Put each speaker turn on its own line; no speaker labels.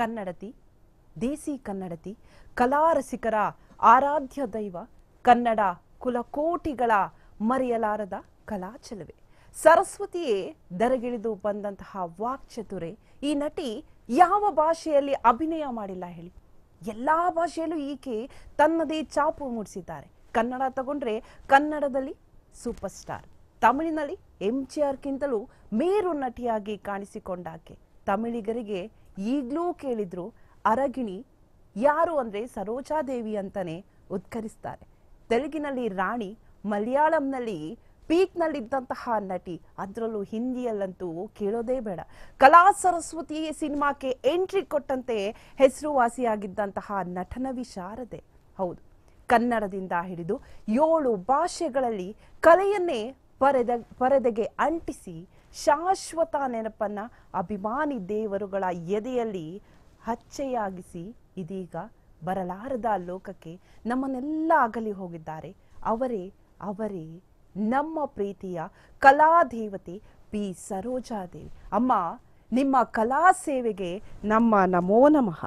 ಕನ್ನಡತಿ, ದೇಸಿ ಕನ್ನಡತಿ, ಕಲಾರಸಿಕರ ಆರಾಧ್ಯ ದೈವ, ಕನ್ನಡ ಕುಲಕೋಟಿಗಳ ಮರೆಯಲಾರದ ಕಲಾಚಲುವೆ, ಸರಸ್ವತಿಯೇ ದರಗಿಳಿದು ಬಂದಂತಹ ವಾಕ್ಚತುರೆ. ಈ ನಟಿ ಯಾವ ಭಾಷೆಯಲ್ಲಿ ಅಭಿನಯ ಮಾಡಿಲ್ಲ ಹೇಳಿ? ಎಲ್ಲಾ ಭಾಷೆಯಲ್ಲೂ ಈಕೆ ತನ್ನದೇ ಛಾಪು ಮೂಡಿಸಿದ್ದಾರೆ. ಕನ್ನಡ ತಗೊಂಡ್ರೆ ಕನ್ನಡದಲ್ಲಿ ಸೂಪರ್ ಸ್ಟಾರ್, ತಮಿಳಿನಲ್ಲಿ MGRಕ್ಕಿಂತಲೂ ಮೇರು ನಟಿಯಾಗಿ ಕಾಣಿಸಿಕೊಂಡಾಕೆ ತಮಿಳಿಗರಿಗೆ ಈಗಲೂ ಕೇಳಿದ್ರು ಅರಗಿಣಿ ಯಾರು ಅಂದ್ರೆ ಸರೋಜಾದೇವಿ ಅಂತಾನೆ ಉದ್ಕರಿಸ್ತಾರೆ. ತೆಲುಗಿನಲ್ಲಿ ರಾಣಿ, ಮಲಯಾಳಂನಲ್ಲಿ ಪೀಕ್ನಲ್ಲಿದ್ದಂತಹ ನಟಿ, ಅದರಲ್ಲೂ ಹಿಂದಿಯಲ್ಲಂತೂ ಕೇಳೋದೇ ಬೇಡ. ಕಲಾ ಸರಸ್ವತಿ ಸಿನಿಮಾಕ್ಕೆ ಎಂಟ್ರಿ ಕೊಟ್ಟಂತೆ ಹೆಸರುವಾಸಿಯಾಗಿದ್ದಂತಹ ನಟನ ವಿಶಾರದೆ. ಹೌದು, ಕನ್ನಡದಿಂದ ಹಿಡಿದು 7 ಭಾಷೆಗಳಲ್ಲಿ ಕಲೆಯನ್ನೇ ಪರದೆಗೆ ಅಂಟಿಸಿ ಶಾಶ್ವತ ನೆನಪನ್ನ ಅಭಿಮಾನಿ ದೇವರುಗಳ ಎದೆಯಲ್ಲಿ ಹಚ್ಚೆಯಾಗಿಸಿ ಇದೀಗ ಬರಲಾರದ ಲೋಕಕ್ಕೆ ನಮ್ಮನ್ನೆಲ್ಲ ಅಗಲಿ ಹೋಗಿದ್ದಾರೆ. ಅವರೇ ನಮ್ಮ ಪ್ರೀತಿಯ ಕಲಾದೇವತೆ ಪಿ ಸರೋಜಾದೇವಿ. ಅಮ್ಮ, ನಿಮ್ಮ ಕಲಾ ಸೇವೆಗೆ ನಮ್ಮ ನಮೋ ನಮಃ.